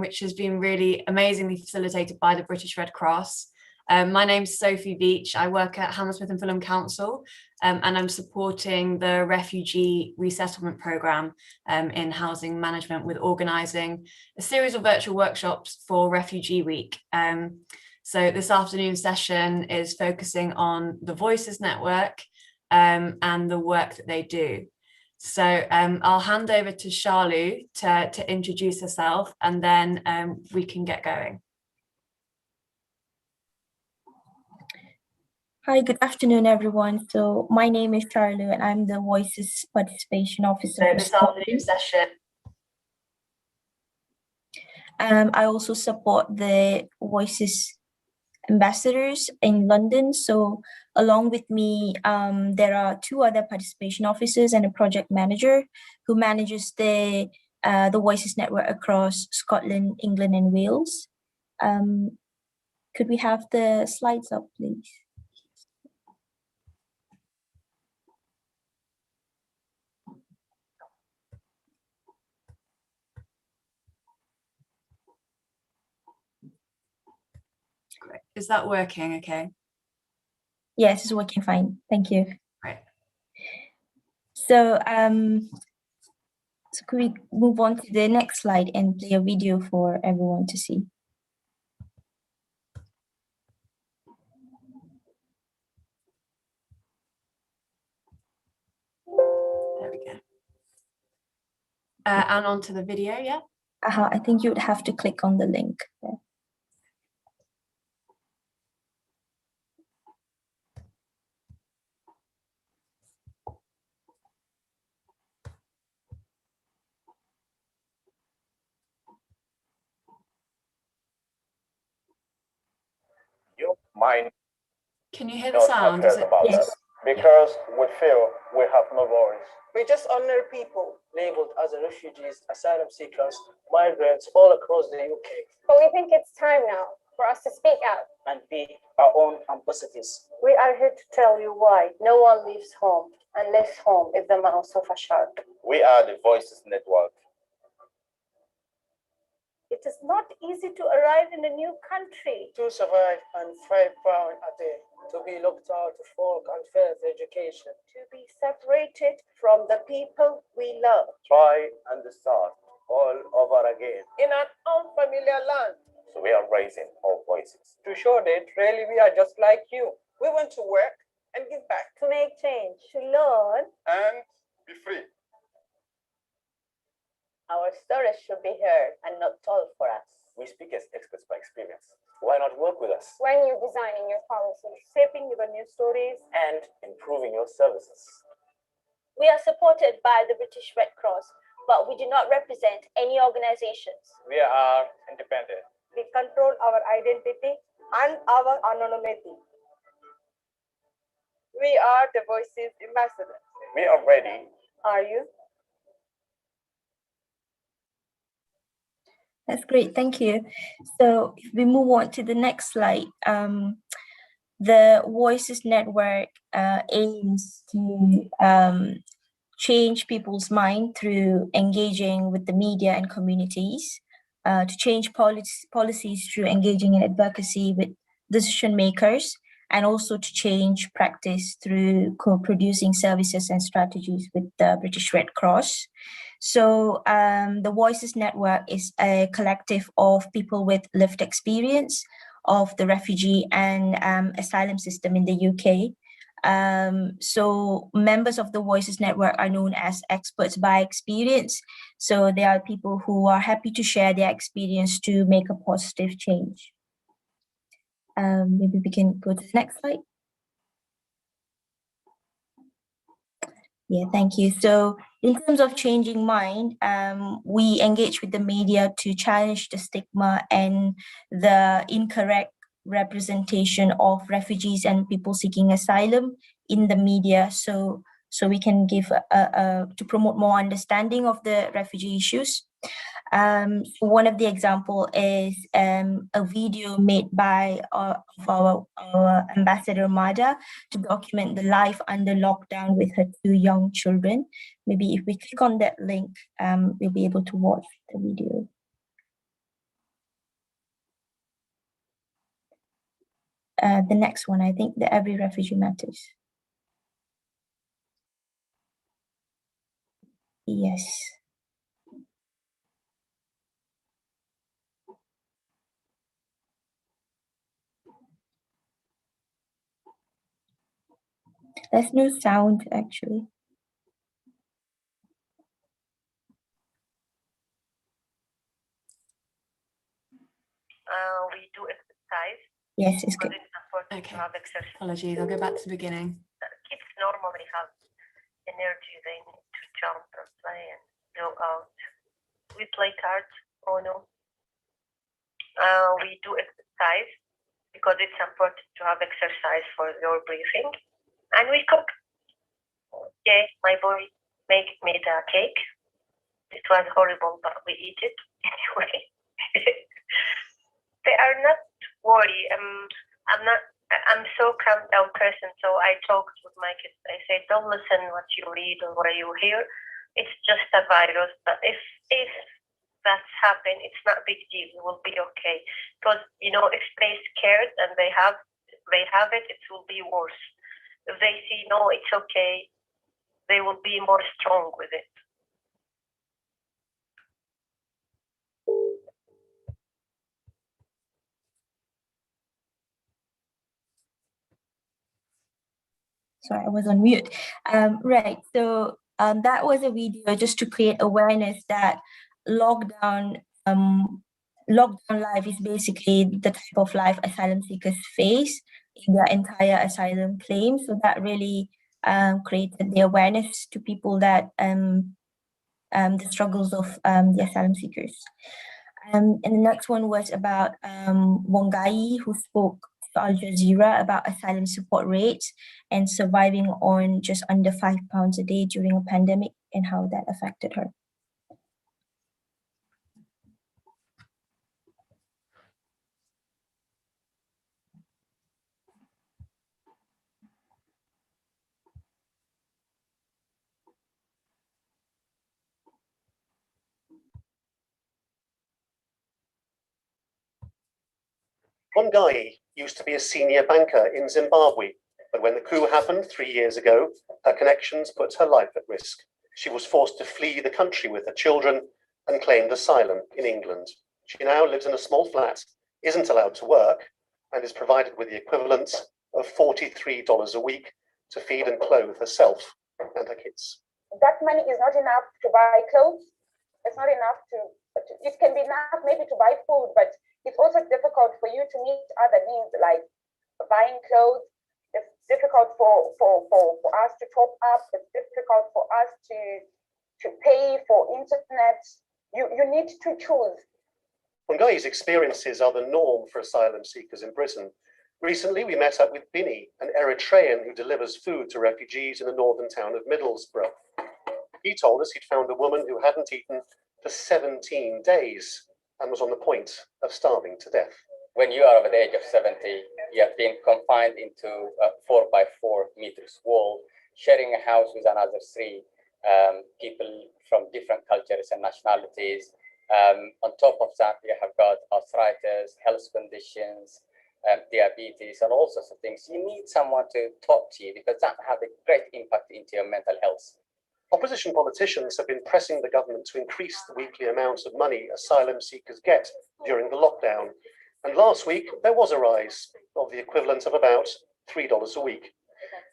which has been really amazingly facilitated by the British Red Cross. My name's Sophie Veach. I work at Hammersmith and Fulham Council, and I'm supporting the Refugee Resettlement Programme in housing management with organising a series of virtual workshops for Refugee Week. So this afternoon session is focusing on the Voices Network and the work that they do. So I'll hand over to Charlu to introduce herself, and then we can get going. Hi, good afternoon, everyone. So my name is Charlu, and I'm the Voices Participation Officer. So this afternoon session. I also support the Voices Ambassadors in London. So along with me, there are two other participation officers and a project manager who manages the Voices Network across Scotland, England, and Wales. Could we have the slides up, please? Is that working okay? Yes, it's working fine. Thank you. Right. So, so could we move on to the next slide and play a video for everyone to see? There we go. And onto the video, yeah? I think you would have to click on the link there. Mind. Can you hear the sound? Is it? Yes. Because we feel we have no voice. We just ordinary people labeled as refugees, asylum seekers, migrants all across the UK. But we think it's time now for us to speak out and be our own ambassadors. We are here to tell you why no one leaves home, unless home is the mouth of a shark. We are the Voices Network. It is not easy to arrive in a new country, to survive and £5 a day, to be looked out for unfair education, to be separated from the people we love. Try and start all over again in an unfamiliar land. So we are raising our voices to show that really we are just like you. We want to work and give back, to make change, to learn and be free. Our stories should be heard and not told for us. We speak as experts by experience. Why not work with us? When you're designing your policies, shaping your new stories, and improving your services. We are supported by the British Red Cross, but we do not represent any organizations. We are independent. We control our identity and our anonymity. We are the Voices Ambassadors. We are ready. Are you? That's great, thank you. So if we move on to the next slide, the Voices Network aims to change people's mind through engaging with the media and communities, to change policies through engaging in advocacy with decision makers, and also to change practice through co-producing services and strategies with the British Red Cross. So the Voices Network is a collective of people with lived experience of the refugee and asylum system in the UK. So members of the Voices Network are known as experts by experience. So they are people who are happy to share their experience to make a positive change. Maybe we can go to the next slide. Yeah, thank you. So in terms of changing mind, we engage with the media to challenge the stigma and the incorrect representation of refugees and people seeking asylum in the media. So we can give to promote more understanding of the refugee issues. One of the example is a video made by our ambassador Mada to document the life under lockdown with her 2 young children. Maybe if we click on that link, we'll be able to watch the video. the next one, I think, the Every Refugee Matters. Yes. There's no sound, actually. We do exercise. Yes, it's good. It's important Okay. to have exercise. Apologies, I'll go back to the beginning. Kids normally have energy. They need to jump and play and go out. We play cards. Oh no. We do exercise because it's important to have exercise for your breathing. And we cook. Yeah, my boy made a cake. It was horrible, but we eat it anyway. They are not worried. I'm so calm down person. So I talked with my kids. I said, don't listen what you read or what you hear. It's just a virus. But if that's happened, it's not a big deal. It will be okay. Because if they scared and they have it, it will be worse. If they see no, it's okay, they will be more strong with it. Sorry, I was on mute. Right, so that was a video just to create awareness that lockdown life is basically the type of life asylum seekers face in their entire asylum claim. So that really created the awareness to people that the struggles of the asylum seekers. And the next one was about Wangai, who spoke to Al Jazeera about asylum support rates and surviving on just under £5 a day during a pandemic and how that affected her. Wangai used to be a senior banker in Zimbabwe, but when the coup happened 3 years ago, her connections put her life at risk. She was forced to flee the country with her children and claimed asylum in England. She now lives in a small flat, isn't allowed to work, and is provided with the equivalent of $43 a week to feed and clothe herself and her kids. That money is not enough to buy clothes. It's not enough it can be enough maybe to buy food, but it's also difficult for you to meet other needs like buying clothes. It's difficult for us to top up. It's difficult for us to pay for internet. You need to choose. Wangai's experiences are the norm for asylum seekers in Britain. Recently, we met up with Bini, an Eritrean who delivers food to refugees in the northern town of Middlesbrough. He told us he'd found a woman who hadn't eaten for 17 days and was on the point of starving to death. When you are over the age of 70, you have been confined into a 4x4 meters wall, sharing a house with another 3 people from different cultures and nationalities. On top of that, you have got arthritis, health conditions, diabetes, and all sorts of things. You need someone to talk to you because that has a great impact into your mental health. Opposition politicians have been pressing the government to increase the weekly amount of money asylum seekers get during the lockdown. And last week, there was a rise of the equivalent of about $3 a week.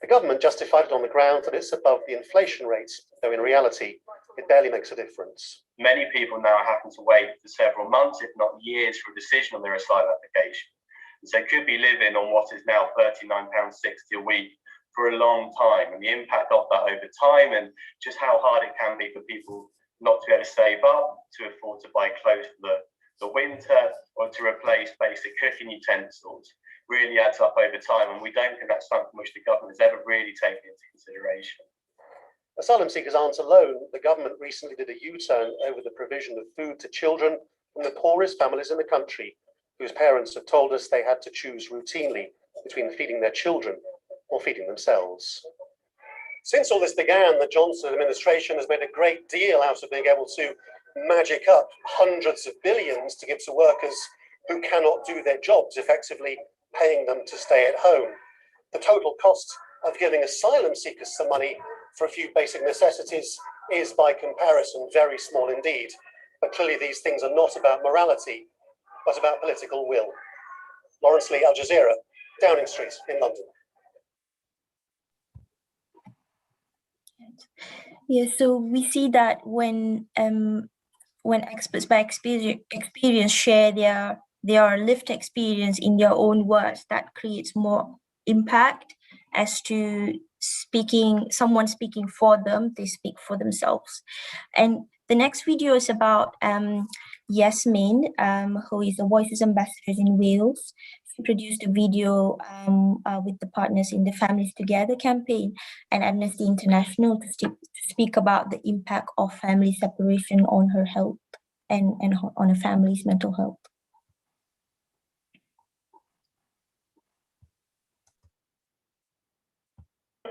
The government justified it on the ground that it's above the inflation rate, though in reality, it barely makes a difference. Many people now are having to wait for several months, if not years, for a decision on their asylum application. And so could be living on what is now £39.60 a week for a long time, and the impact of that over time, and just how hard it can be for people not to be able to save up, to afford to buy clothes for the winter, or to replace basic cooking utensils, really adds up over time, and we don't think that's something which the government has ever really taken into consideration. Asylum seekers aren't alone. The government recently did a U-turn over the provision of food to children from the poorest families in the country, whose parents have told us they had to choose routinely between feeding their children or feeding themselves. Since all this began, the Johnson administration has made a great deal out of being able to magic up hundreds of billions to give to workers who cannot do their jobs, effectively paying them to stay at home. The total cost of giving asylum seekers some money for a few basic necessities is, by comparison, very small indeed. But clearly these things are not about morality, but about political will. Lawrence Lee, Al Jazeera, Downing Street in London. Yeah, so we see that when experts by experience share their lived experience in their own words, that creates more impact as to someone speaking for them, they speak for themselves. And the next video is about Yasmin, who is the Voiceless Ambassadors in Wales. She produced a video with the partners in the Families Together campaign and Amnesty International to speak about the impact of family separation on her health and on a family's mental health.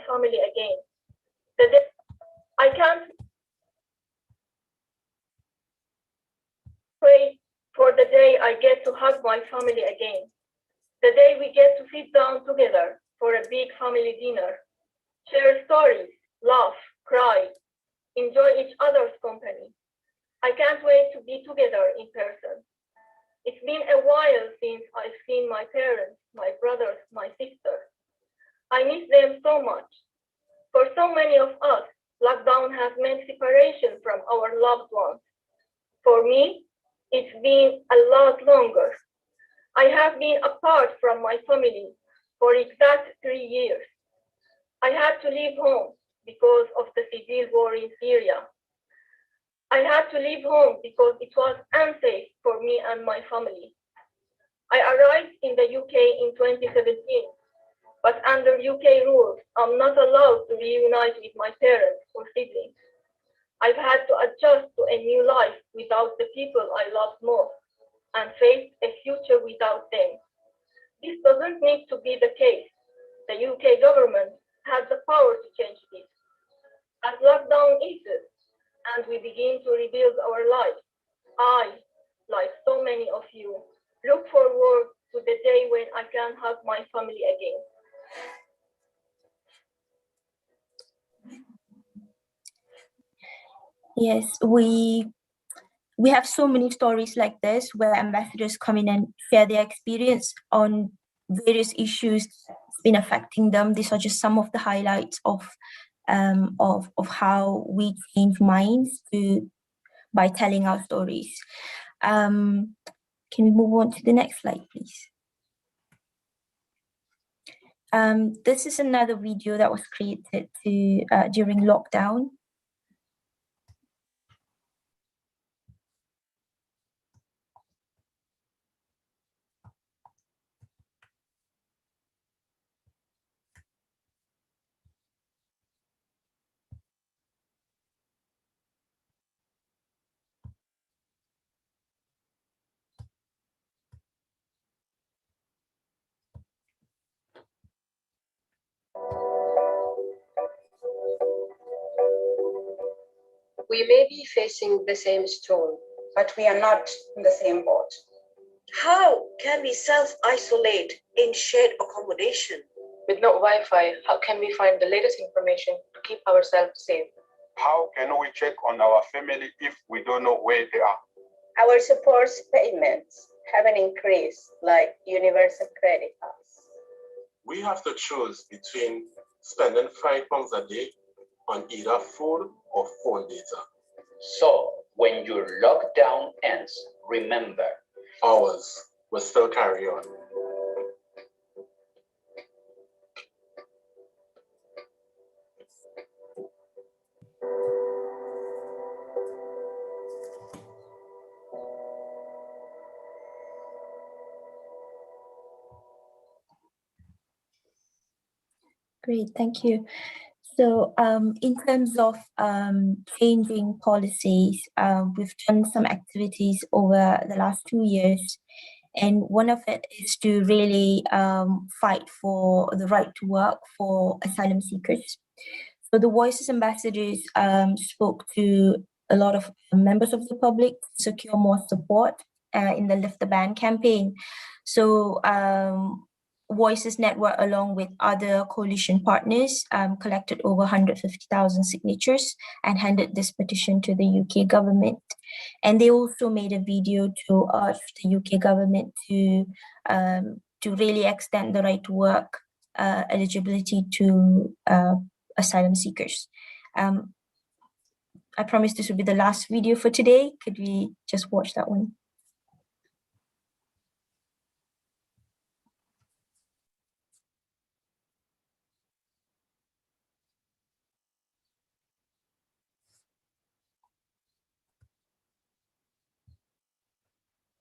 Family again. The day I can't wait for the day I get to hug my family again. The day we get to sit down together for a big family dinner, share stories, laugh, cry, enjoy each other's company. I can't wait to be together in person. It's been a while since I've seen my parents, my brothers, my sisters. I miss them so much. For so many of us, lockdown has meant separation from our loved ones. For me, it's been a lot longer. I have been apart from my family for exact 3 years. I had to leave home because of the civil war in Syria. I had to leave home because it was unsafe for me and my family. I arrived in the UK in 2017, but under UK rules, I'm not allowed to reunite with my parents or siblings. I've had to adjust to a new life without the people I love most and face a future without them. This doesn't need to be the case. The UK government has the power to change this. As lockdown eases and we begin to rebuild our lives, I, like so many of you, look forward to the day when I can hug my family again. Yes, we have so many stories like this where ambassadors come in and share their experience on various issues that's been affecting them. These are just some of the highlights of how we change minds by telling our stories. Can we move on to the next slide, please? This is another video that was created during lockdown. We may be facing the same storm, but we are not in the same boat. how can we self-isolate in shared accommodation? With no Wi-Fi, how can we find the latest information to keep ourselves safe? How can we check on our family if we don't know where they are? Our support payments haven't increased like universal credit cards. We have to choose between spending £5 a day on either food or phone data. So when your lockdown ends, remember, ours will still carry on. Great, thank you. So in terms of changing policies, we've done some activities over the last 2 years. And one of it is to really fight for the right to work for asylum seekers. So the Voiceless Ambassadors spoke to a lot of members of the public to secure more support in the Lift the Ban campaign. So Voices Network, along with other coalition partners, collected over 150,000 signatures and handed this petition to the UK government. And they also made a video to urge the UK government to really extend the right to work eligibility to asylum seekers. I promise this will be the last video for today. Could we just watch that one?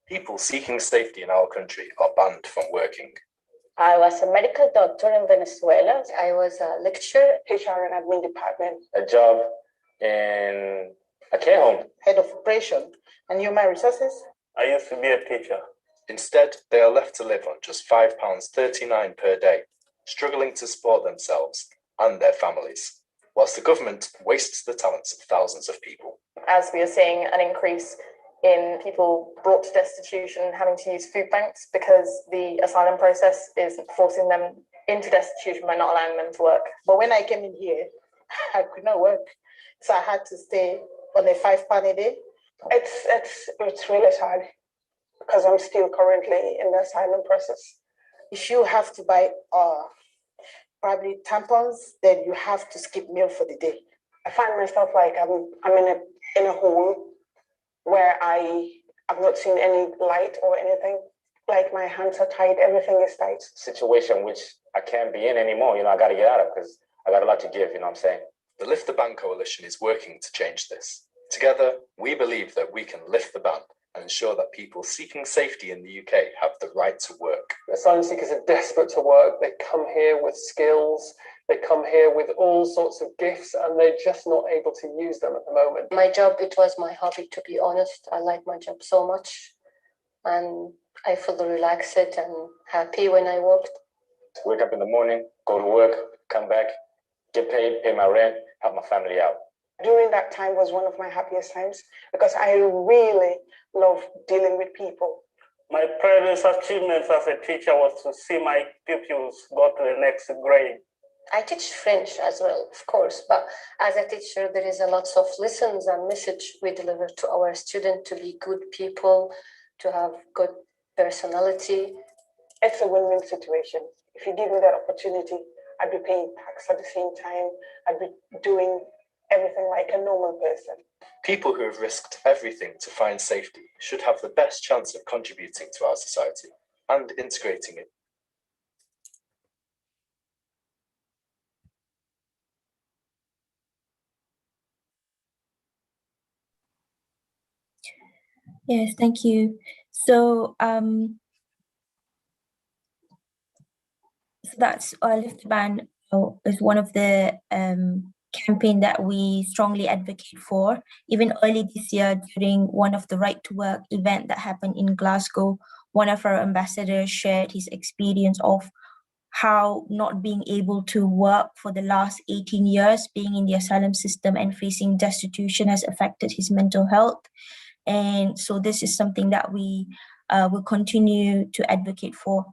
People seeking safety in our country are banned from working. I was a medical doctor in Venezuela. I was a lecturer, HR and admin department. A job in a care home. Head of operation and human resources. I used to be a teacher. Instead, they are left to live on just £5.39 per day, struggling to support themselves and their families, whilst the government wastes the talents of thousands of people. As we are seeing an increase in people brought to destitution having to use food banks because the asylum process is forcing them into destitution by not allowing them to work. But when I came in here, I could not work. So I had to stay on a £5 a day. It's really hard because I'm still currently in the asylum process. If you have to buy probably tampons, then you have to skip meal for the day. I find myself like I'm in a hole where I have not seen any light or anything. Like my hands are tied, everything is tight. Situation which I can't be in anymore. I got to get out of because I got a lot to give, what I'm saying? The Lift the Ban Coalition is working to change this. Together, we believe that we can lift the ban and ensure that people seeking safety in the UK have the right to work. Asylum seekers are desperate to work. They come here with skills. They come here with all sorts of gifts and they're just not able to use them at the moment. My job, it was my hobby, to be honest. I like my job so much and I feel relaxed and happy when I worked. Wake up in the morning, go to work, come back, get paid, pay my rent, help my family out. During that time was one of my happiest times because I really love dealing with people. My proudest achievements as a teacher was to see my pupils go to the next grade. I teach French as well, of course, but as a teacher, there is a lot of lessons and message we deliver to our students to be good people, to have good personality. It's a win-win situation. If you give me that opportunity, I'd be paying tax at the same time. I'd be doing everything like a normal person. People who have risked everything to find safety should have the best chance of contributing to our society and integrating it. Yes, thank you. So, so that's Lift the Ban is one of the campaign that we strongly advocate for. Even early this year, during one of the Right to Work event that happened in Glasgow, one of our ambassadors shared his experience of how not being able to work for the last 18 years, being in the asylum system and facing destitution has affected his mental health. And so this is something that we will continue to advocate for.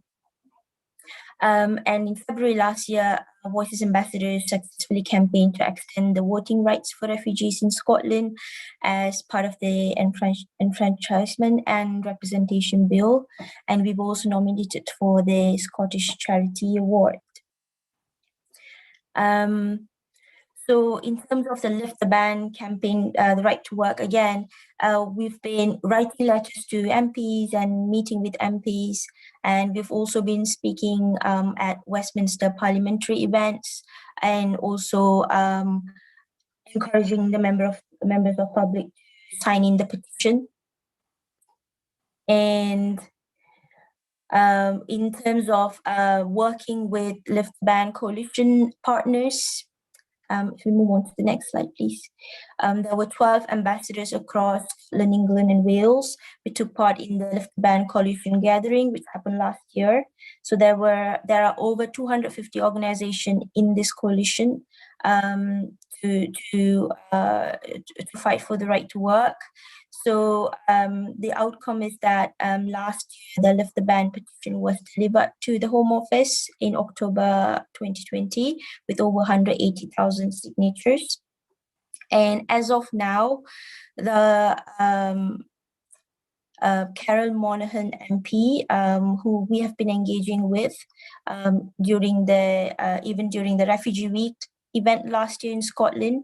And in February last year, Voiceless Ambassadors successfully campaigned to extend the voting rights for refugees in Scotland as part of the Enfranchisement and Representation Bill. And we've also nominated for the Scottish Charity Award. So in terms of the Lift the Ban campaign, the Right to Work, again, we've been writing letters to MPs and meeting with MPs, and we've also been speaking at Westminster parliamentary events, and also encouraging the members of public to sign in the petition. And in terms of working with Lift the Ban coalition partners, if we move on to the next slide, please. There were 12 ambassadors across England and Wales. We took part in the Lift the Ban coalition gathering, which happened last year. So there are over 250 organizations in this coalition to fight for the right to work. So the outcome is that last year, the Lift the Ban petition was delivered to the Home Office in October 2020 with over 180,000 signatures. And as of now, the Carol Monaghan MP, who we have been engaging with during the even during the Refugee Week event last year in Scotland,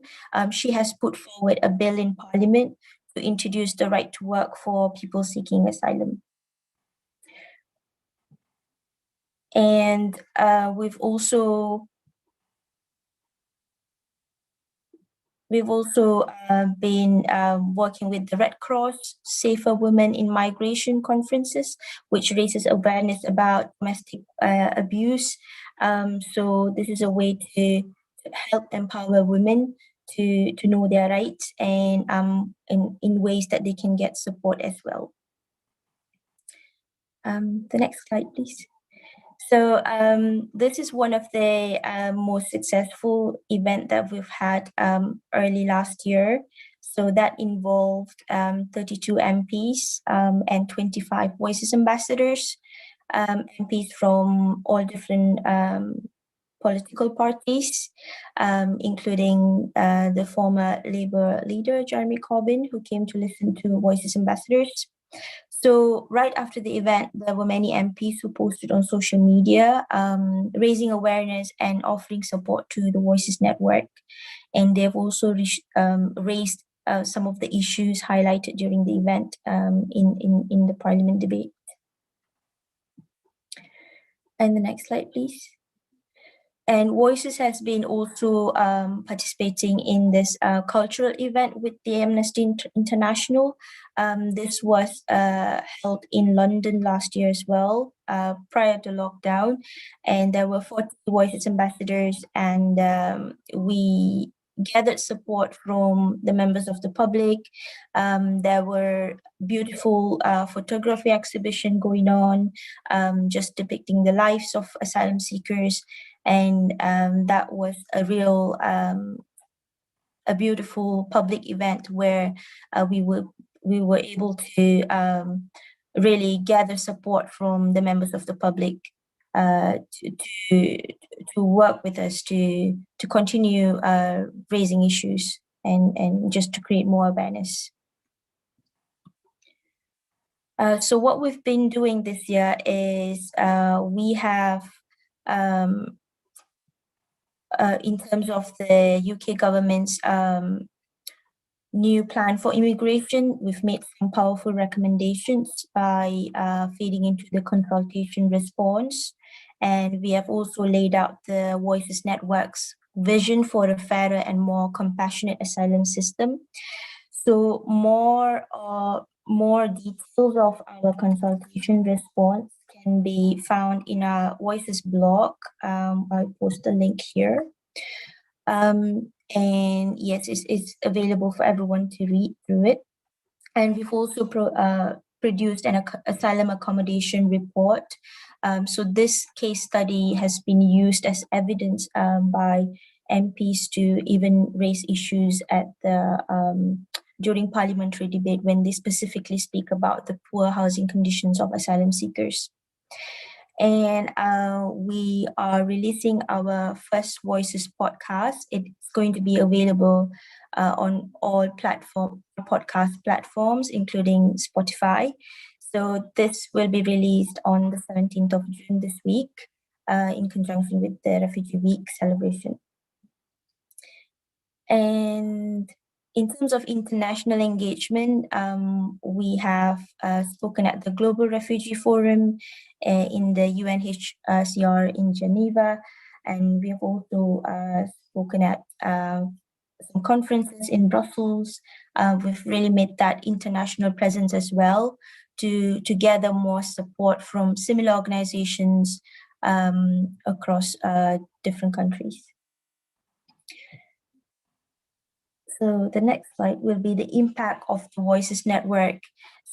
she has put forward a bill in Parliament to introduce the right to work for people seeking asylum. And we've also been working with the Red Cross, Safer Women in Migration conferences, which raises awareness about domestic abuse. So this is a way to help empower women to know their rights and in ways that they can get support as well. The next slide, please. So this is one of the most successful events that we've had early last year. So that involved 32 MPs and 25 Voiceless Ambassadors, MPs from all different political parties, including the former Labour leader, Jeremy Corbyn, who came to listen to Voiceless Ambassadors. So right after the event, there were many MPs who posted on social media, raising awareness and offering support to the Voices Network. And they've also raised some of the issues highlighted during the event in the Parliament debate. And the next slide, please. And Voices has been also participating in this cultural event with the Amnesty International. This was held in London last year as well, prior to lockdown. And there were 40 Voices ambassadors, and we gathered support from the members of the public. There were beautiful photography exhibition going on, just depicting the lives of asylum seekers. And that was a real, a beautiful public event where we were able to really gather support from the members of the public to work with us to continue raising issues and just to create more awareness. So what we've been doing this year is we have in terms of the UK government's new plan for immigration, we've made some powerful recommendations by feeding into the consultation response. And we have also laid out the Voices Network's vision for a fairer and more compassionate asylum system. So more details of our consultation response can be found in our Voices blog. I'll post the link here. And yes, it's available for everyone to read through it. And we've also produced an asylum accommodation report. So this case study has been used as evidence by MPs to even raise issues at the during parliamentary debate when they specifically speak about the poor housing conditions of asylum seekers. And we are releasing our first Voices podcast. It's going to be available on all podcast platforms, including Spotify. So this will be released on the 17th of June this week in conjunction with the Refugee Week celebration. And in terms of international engagement, we have spoken at the Global Refugee Forum in the UNHCR in Geneva, and we have also spoken at some conferences in Brussels. We've really made that international presence as well to gather more support from similar organizations across different countries. So the next slide will be the impact of the Voices Network.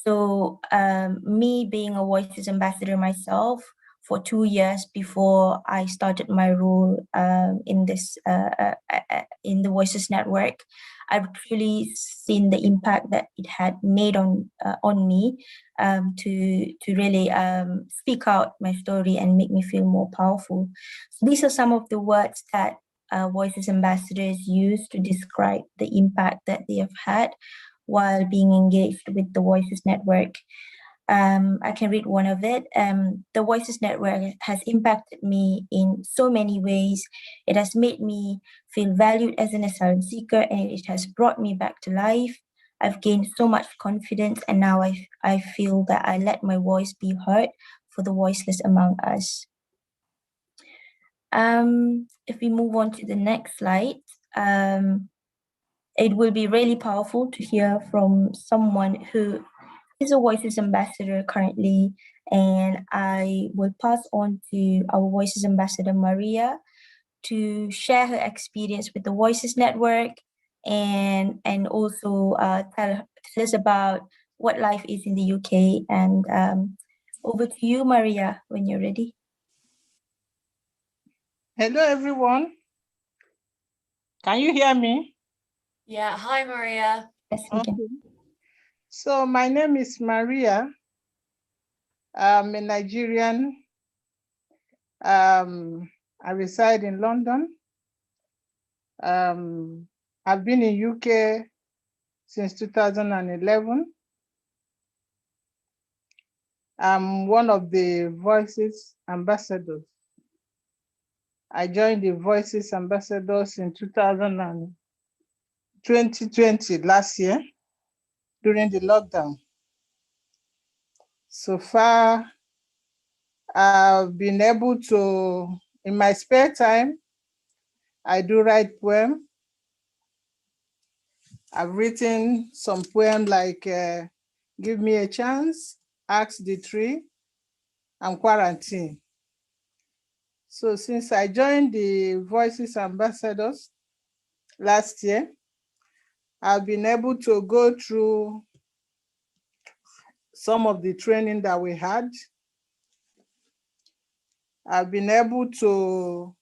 So me being a Voices ambassador myself, for 2 years before I started my role in the Voices Network. I've truly seen the impact that it had made on me to really speak out my story and make me feel more powerful. So these are some of the words that Voices Ambassadors use to describe the impact that they have had while being engaged with the Voices Network. I can read one of it. The Voices Network has impacted me in so many ways. It has made me feel valued as an asylum seeker, and it has brought me back to life. I've gained so much confidence, and now I feel that I let my voice be heard for the voiceless among us. If we move on to the next slide, it will be really powerful to hear from someone who is a Voices Ambassador currently, and I will pass on to our Voices Ambassador, Maria, to share her experience with the Voices Network and also tell us about what life is in the UK. And over to you, Maria, when you're ready. Hello, everyone. Can you hear me? Yeah, hi, Maria. Yes, we can. So my name is Maria. I'm a Nigerian. I reside in London. I've been in UK since 2011. I'm one of the Voices Ambassadors. I joined the Voices Ambassadors in 2020, last year, during the lockdown. So far, I've been able to, in my spare time, I do write poems. I've written some poems like Give Me a Chance, Ask the Tree, and Quarantine. So since I joined the Voices Ambassadors last year, I've been able to go through some of the training that we had. I've been able to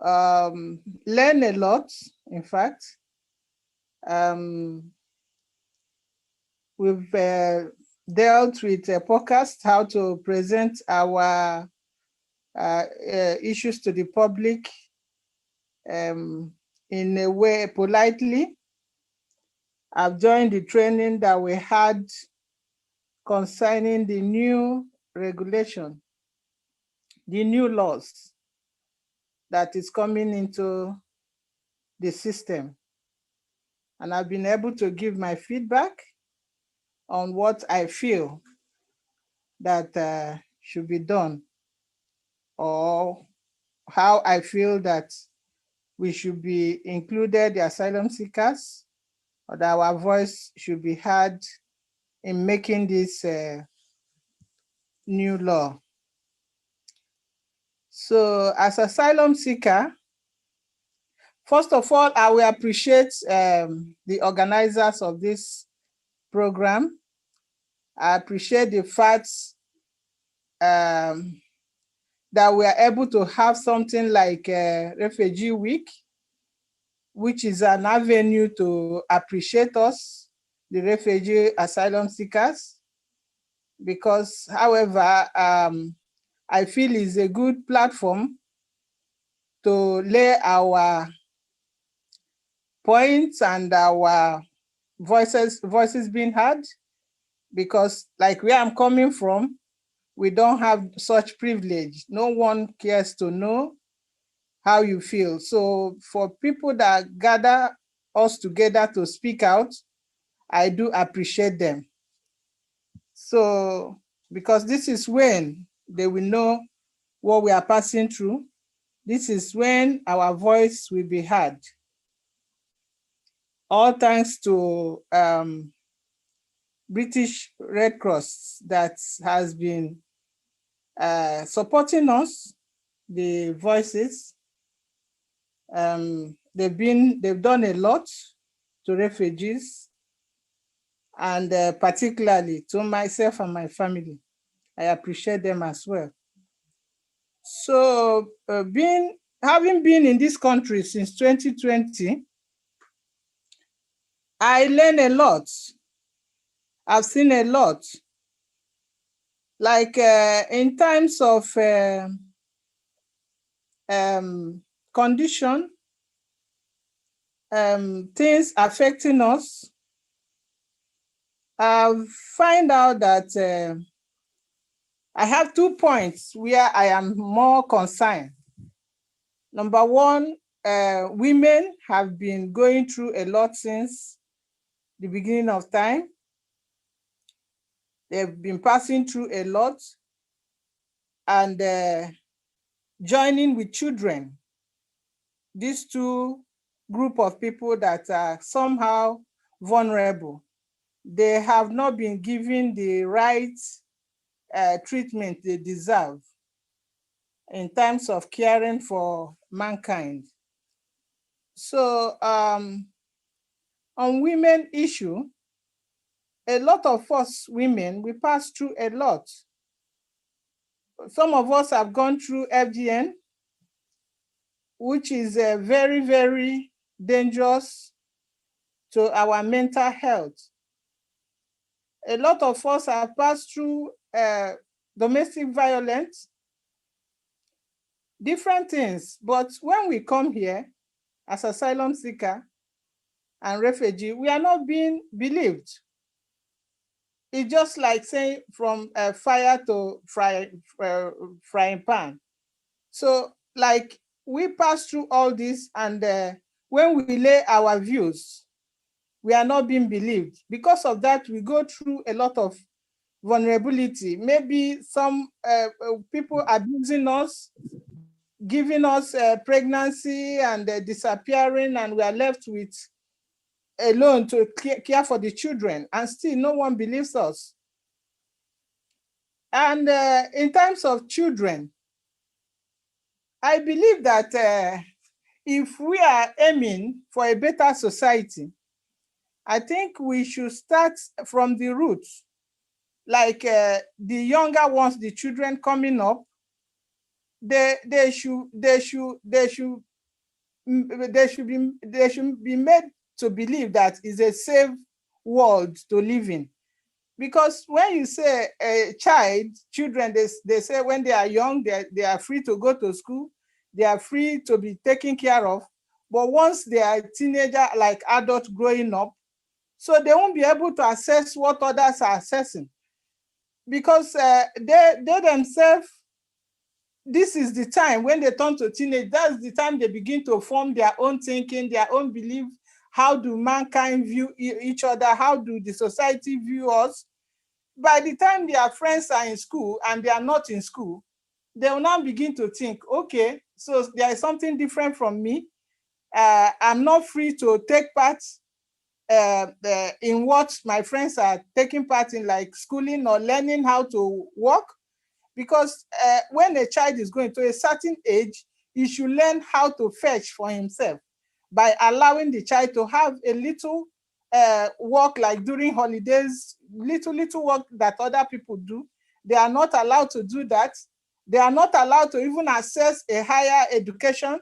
learn a lot, in fact. We've dealt with a podcast, how to present our issues to the public in a way, politely. I've joined the training that we had concerning the new regulation, the new laws that is coming into the system. And I've been able to give my feedback on what I feel that should be done, or how I feel that we should be included, the asylum seekers, or that our voice should be heard in making this new law. So as asylum seeker, first of all, I will appreciate the organizers of this program. I appreciate the fact that we are able to have something like Refugee Week, which is an avenue to appreciate us, the refugee asylum seekers, because, however, I feel is a good platform to lay our points and our voices being heard, because like where I'm coming from, we don't have such privilege. No one cares to know how you feel. So for people that gather us together to speak out, I do appreciate them. So, because this is when they will know what we are passing through. This is when our voice will be heard. All thanks to British Red Cross that has been supporting us, the voices. They've done a lot to refugees, and particularly to myself and my family. I appreciate them as well. So having been in this country since 2020, I learned a lot. I've seen a lot. Like in terms of condition, things affecting us, I've find out that I have 2 points where I am more concerned. Number one, women have been going through a lot since the beginning of time. They've been passing through a lot, and joining with children. These two group of people that are somehow vulnerable. They have not been given the right treatment they deserve in terms of caring for mankind. So on women issue, a lot of us women, we pass through a lot. Some of us have gone through FGM, which is very, very dangerous to our mental health. A lot of us have passed through domestic violence, different things. But when we come here as asylum seeker and refugee, we are not being believed. It's just like saying from fire to frying pan. So like we pass through all this, and when we lay our views, we are not being believed. Because of that, we go through a lot of vulnerability. Maybe some people abusing us, giving us pregnancy and disappearing, and we are left with alone to care for the children, and still no one believes us. And in terms of children, I believe that if we are aiming for a better society, I think we should start from the roots. Like the younger ones, the children coming up, they should be made to believe that it's a safe world to live in. Because when you say a children, they say when they are young, they are free to go to school, they are free to be taken care of. But once they are teenager, like adults growing up, so they won't be able to assess what others are assessing. Because they themselves, this is the time when they turn to teenage, that's the time they begin to form their own thinking, their own belief. How do mankind view each other? How do the society view us? By the time their friends are in school and they are not in school, they will now begin to think, okay, so there is something different from me. I'm not free to take part in what my friends are taking part in, like schooling or learning how to walk. Because when a child is going to a certain age, he should learn how to fetch for himself by allowing the child to have a little work, like during holidays, little work that other people do. They are not allowed to do that. They are not allowed to even access a higher education.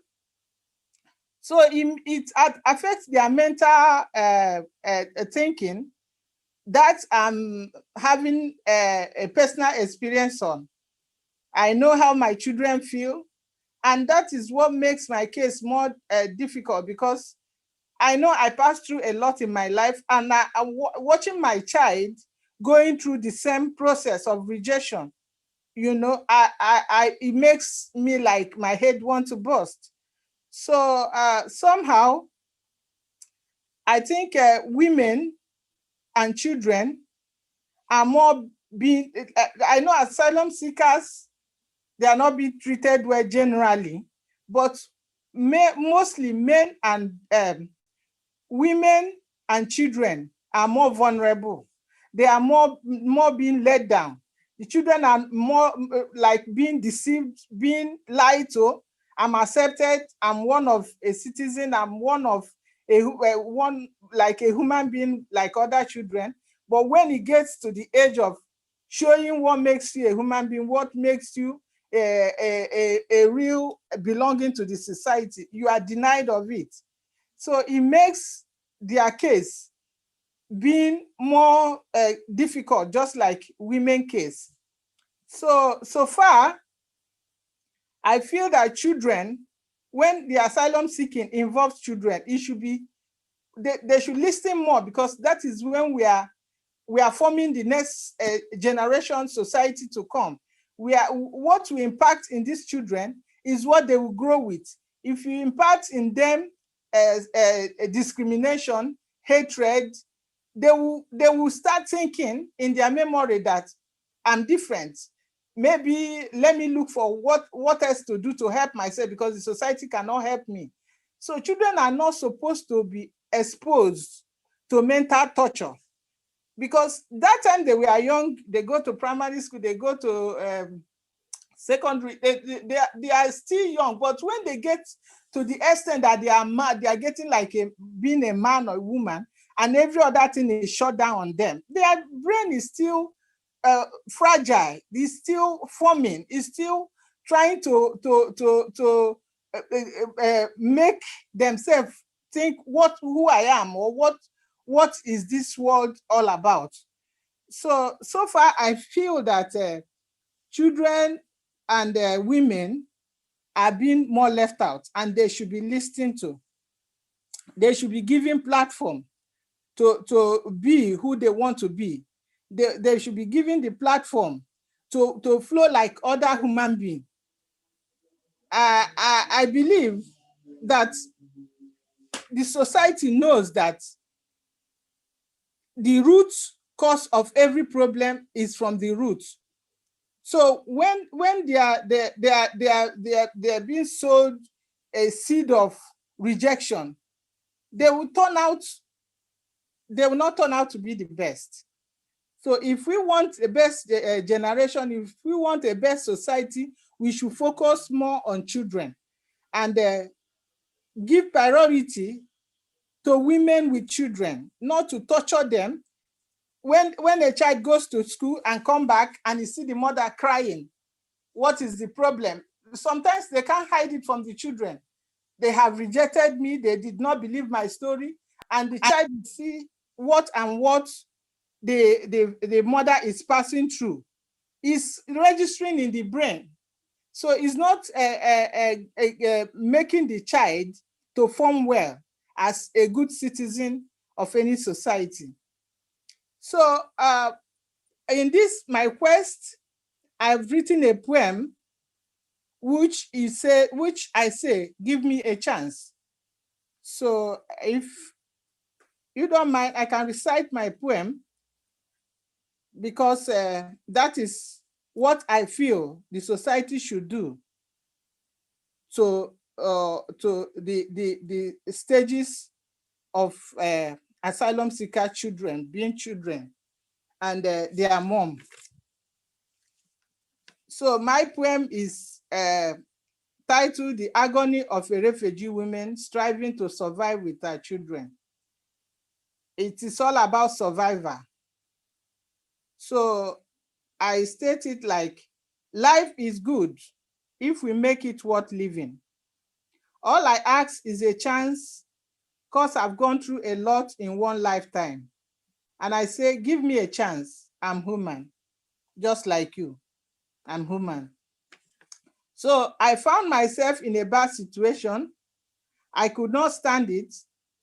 So it affects their mental thinking that I'm having a personal experience on. I know how my children feel, and that is what makes my case more difficult, because I know I passed through a lot in my life, and I'm watching my child going through the same process of rejection. You know, it makes me like my head want to burst. So somehow, I think women and children are more being, I know asylum seekers, they are not being treated well generally, but mostly men and women and children are more vulnerable. They are more being let down. The children are more like being deceived, being lied to. I'm accepted, I'm one of a citizen, I'm one of one like a human being like other children. But when it gets to the age of showing what makes you a human being, what makes you a real belonging to the society. You are denied of it. So it makes their case being more difficult, just like women's case. So far, I feel that children, when the asylum seeking involves children, it should be, they should listen more, because that is when we are forming the next generation society to come. What we impact in these children is what they will grow with. If you impact in them discrimination, hatred, they will start thinking in their memory that I'm different. Maybe let me look for what else to do to help myself, because the society cannot help me. So children are not supposed to be exposed to mental torture, because that time they were young, they go to primary school, they go to secondary, they are still young, but when they get to the extent that they are mad, they are getting like being a man or a woman, and every other thing is shut down on them. Their brain is still fragile, it's still forming, it's still trying to make themselves think who I am, or what is this world all about. So far I feel that children and women are being more left out, and they should be listened to. They should be given platform to be who they want to be. They should be given the platform to flow like other human beings. I believe that the society knows that the root cause of every problem is from the root. So when they are being sold a seed of rejection, they will not turn out to be the best. So if we want the best generation, if we want a best society, we should focus more on children and give priority to women with children, not to torture them. When a child goes to school and come back and you see the mother crying, what is the problem? Sometimes they can't hide it from the children. They have rejected me, they did not believe my story, and the child see what the mother is passing through. Is registering in the brain. So it's not making the child to form well as a good citizen of any society. So in this, my quest, I've written a poem which I say, give me a chance. So if you don't mind, I can recite my poem, because that is what I feel the society should do to the stages of asylum seeker children, being children, and their mom. So my poem is titled "The Agony of a Refugee Woman Striving to Survive with Her Children." It is all about survivor. So I state it like, life is good if we make it worth living. All I ask is a chance, because I've gone through a lot in one lifetime. And I say, give me a chance. I'm human, just like you. I'm human. So I found myself in a bad situation. I could not stand it.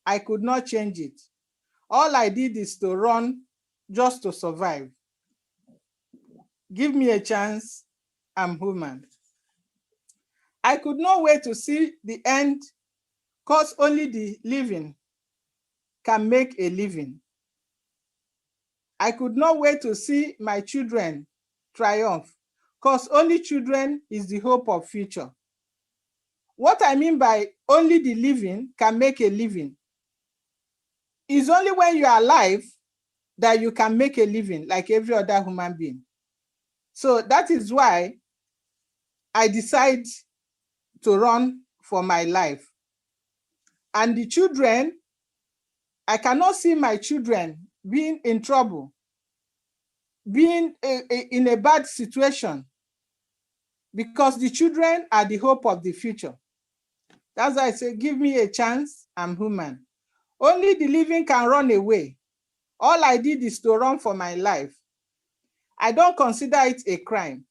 I could not change it. All I did is to run just to survive. Give me a chance. I'm human. I could not wait to see the end, because only the living can make a living. I could not wait to see my children triumph, because only children is the hope of future. What I mean by only the living can make a living is only when you are alive that you can make a living like every other human being. So that is why I decide to run for my life. And the children, I cannot see my children being in trouble. being in a bad situation, because the children are the hope of the future. That's why I say, give me a chance, I'm human. Only the living can run away. All I did is to run for my life. I don't consider it a crime.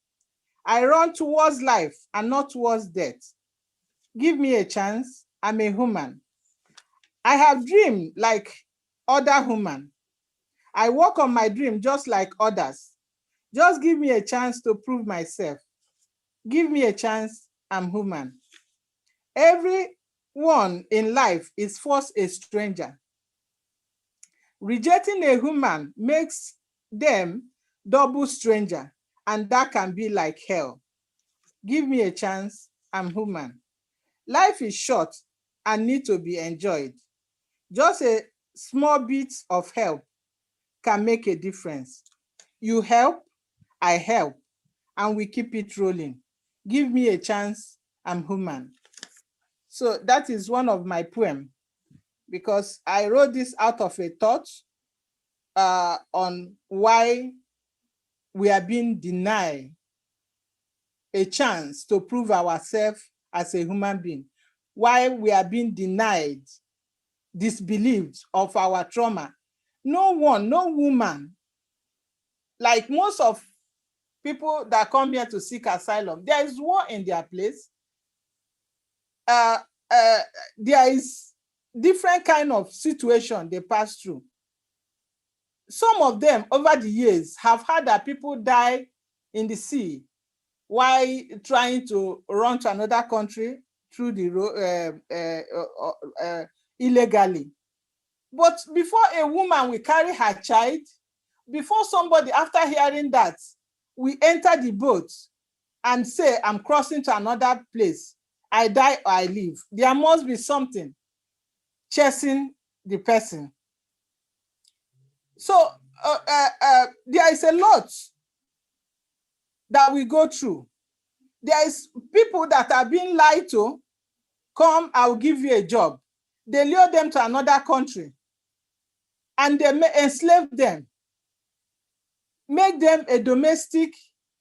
I run towards life and not towards death. Give me a chance, I'm a human. I have dreamed like other human. I work on my dream just like others. Just give me a chance to prove myself. Give me a chance, I'm human. Everyone in life is first a stranger. Rejecting a human makes them double stranger, and that can be like hell. Give me a chance, I'm human. Life is short and need to be enjoyed. Just a small bit of help can make a difference. You help, I help, and we keep it rolling. Give me a chance, I'm human. So that is one of my poems, because I wrote this out of a thought on why we are being denied a chance to prove ourselves as a human being, why we are being denied, disbelieved of our trauma. No one, no woman, like most of people that come here to seek asylum, there is war in their place. There is different kind of situation they pass through. Some of them over the years have had that people die in the sea while trying to run to another country through the illegally. But before a woman will carry her child, before somebody, after hearing that, we enter the boat and say, I'm crossing to another place, I die or I live, there must be something chasing the person. So there is a lot that we go through. There is people that are being lied to. Come, I'll give you a job. They lure them to another country and they enslave them, make them a domestic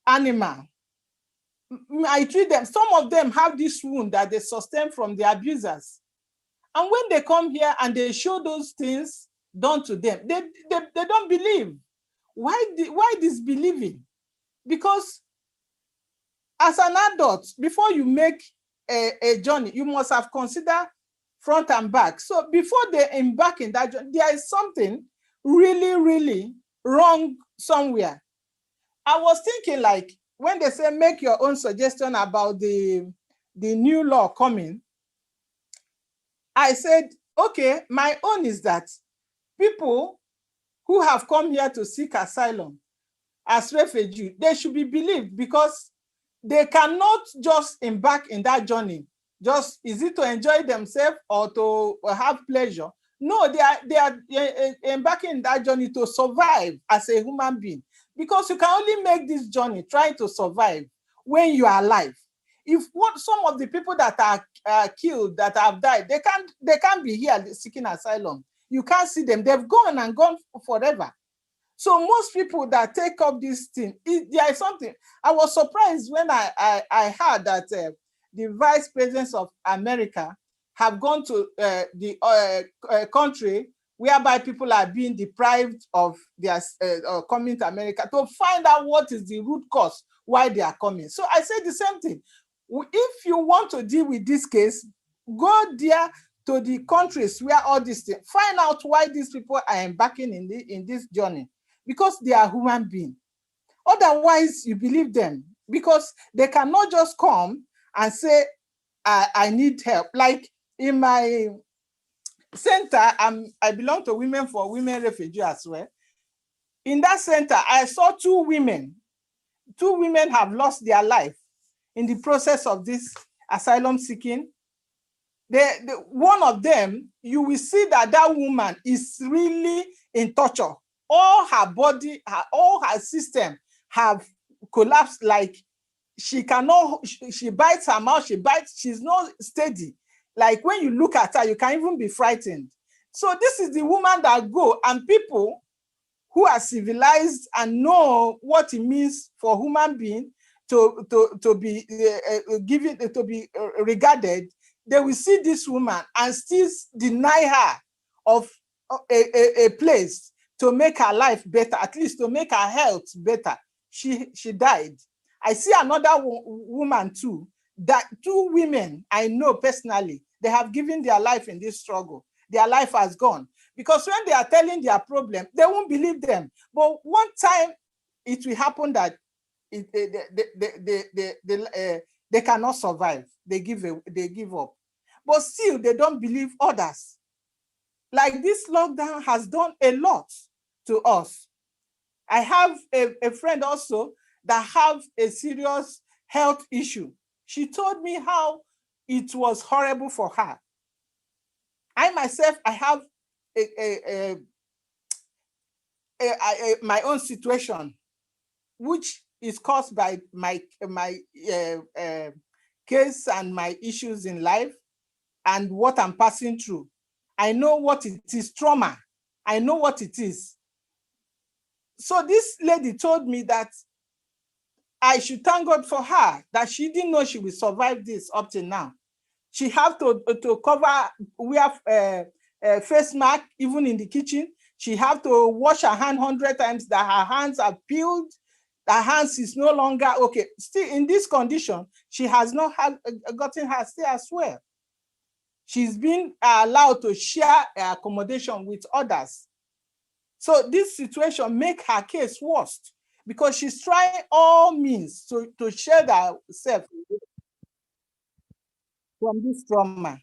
animal. I treat them, some of them have this wound that they sustain from the abusers. And when they come here and they show those things done to them, they don't believe. Why disbelieving? Because as an adult, before you make a journey, you must have considered front and back. So before they embark in that journey, there is something really, really wrong somewhere. I was thinking, like, when they say make your own suggestion about the new law coming, I said, okay, my own is that people who have come here to seek asylum as refugees, they should be believed, because they cannot just embark in that journey. Just, is it to enjoy themselves or to have pleasure? No, they are embarking in that journey to survive as a human being, because you can only make this journey trying to survive when you are alive. If some of the people that are killed, that have died, they can't be here seeking asylum. You can't see them. They've gone and gone forever. So most people that take up this thing, there is something. I was surprised when I heard that the vice presidents of America have gone to the country whereby people are being deprived of their coming to America to find out what is the root cause why they are coming. So I say the same thing. If you want to deal with this case, go there to the countries where all these things, find out why these people are embarking in this journey, because they are human beings. Otherwise, you believe them, because they cannot just come and say, I need help. Like in my center, I belong to Women for Women Refugees as well. In that center, I saw two women. Two women have lost their life in the process of this asylum seeking. One of them, you will see that woman is really in torture. All her body, all her system have collapsed. Like she cannot, she bites her mouth, she's not steady. Like when you look at her, you can even be frightened. So this is the woman that go, and people who are civilized and know what it means for human being to be given, to be regarded, they will see this woman and still deny her of a place to make her life better, at least to make her health better. She died. I see another woman too, that 2 women I know personally, they have given their life in this struggle. Their life has gone. Because when they are telling their problem, they won't believe them. But one time it will happen that they cannot survive. They give up. But still, they don't believe others. Like this lockdown has done a lot to us. I have a friend also that have a serious health issue. She told me how it was horrible for her. I myself, I have my own situation, which is caused by my case and my issues in life and what I'm passing through. I know what it is, trauma. I know what it is. So this lady told me that I should thank God for her, that she didn't know she will survive this up till now. She have to cover, wear face mask, even in the kitchen. She have to wash her hand 100 times, that her hands are peeled, her hands is no longer okay. Still in this condition, she has not gotten her stay as well. She's been allowed to share accommodation with others. So this situation makes her case worse because she's trying all means to shield herself from this trauma.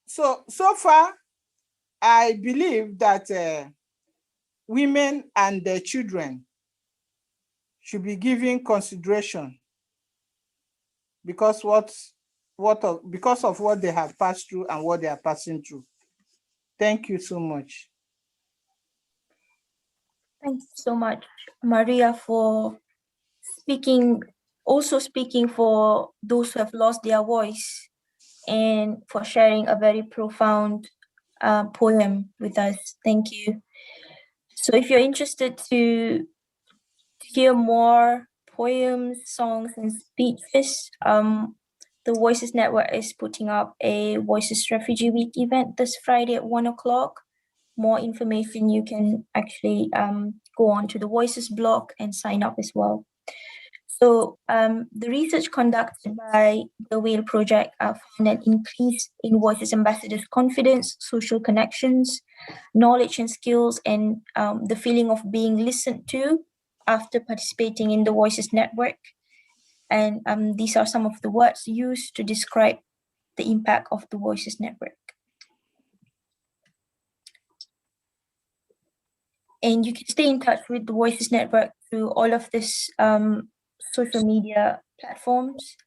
So far, I believe that women and their children should be given consideration because because of what they have passed through and what they are passing through. Thank you so much. Thank you so much, Maria, for also speaking for those who have lost their voice and for sharing a very profound poem with us. Thank you. So if you're interested to hear more poems, songs, and speeches, the Voices Network is putting up a Voices Refugee Week event this Friday at 1 o'clock. More information, you can actually go on to the Voices blog and sign up as well. So the research conducted by the Whale Project found an increase in Voices Ambassadors' confidence, social connections, knowledge and skills, and the feeling of being listened to after participating in the Voices Network. And these are some of the words used to describe the impact of the Voices Network. And you can stay in touch with the Voices Network through all of this social media platforms.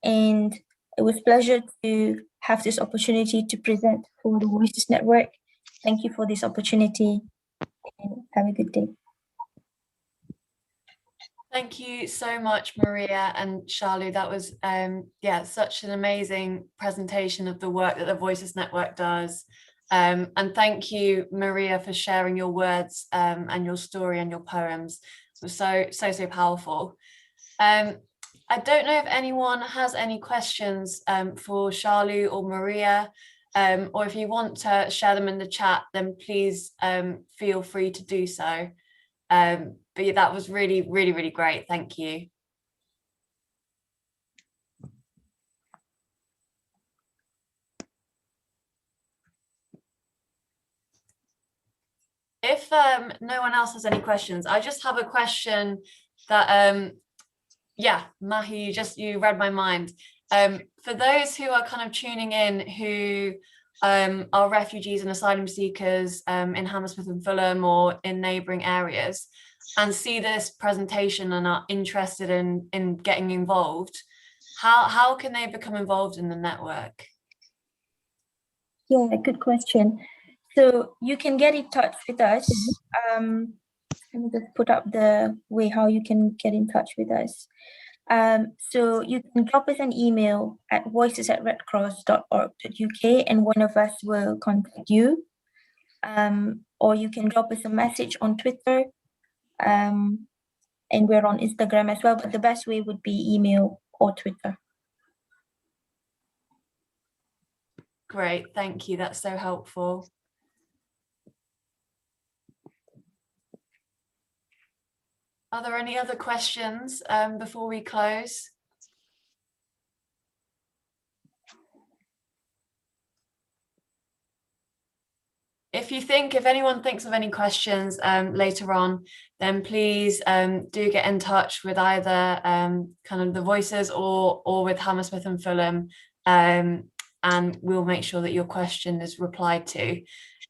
And it was a pleasure to have this opportunity to present for the Voices Network. Thank you for this opportunity and have a good day. Thank you so much, Maria and Shalu. That was such an amazing presentation of the work that the Voices Network does. And thank you, Maria, for sharing your words and your story and your poems. It was so powerful. I don't know if anyone has any questions for Shalu or Maria, or if you want to share them in the chat, then please feel free to do so. But yeah, that was really, really, really great. Thank you. If no one else has any questions, I just have a question that, Mahi, you read my mind. For those who are kind of tuning in who are refugees and asylum seekers in Hammersmith and Fulham or in neighbouring areas and see this presentation and are interested in getting involved, how can they become involved in the network? Yeah, good question. So you can get in touch with us. Let me just put up the way how you can get in touch with us. So you can drop us an email at voices@redcross.org.uk and one of us will contact you. or you can drop us a message on Twitter, and we're on Instagram as well, but the best way would be email or Twitter. Great, thank you. That's so helpful. Are there any other questions before we close? If anyone thinks of any questions later on, then please do get in touch with either kind of the Voices or with Hammersmith and Fulham, and we'll make sure that your question is replied to.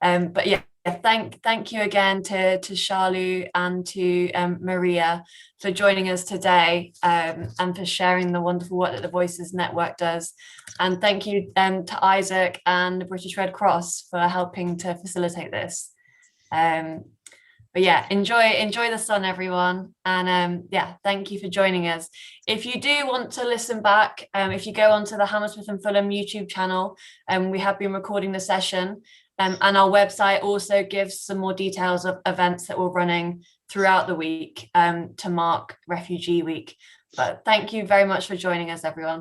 But yeah, thank you again to Shalu and to Maria for joining us today, and for sharing the wonderful work that the Voices Network does. And thank you to Isaac and the British Red Cross for helping to facilitate this. But yeah, enjoy the sun, everyone. And yeah, thank you for joining us. If you do want to listen back, if you go onto the Hammersmith and Fulham YouTube channel, we have been recording the session. And our website also gives some more details of events that we're running throughout the week to mark Refugee Week. But thank you very much for joining us, everyone.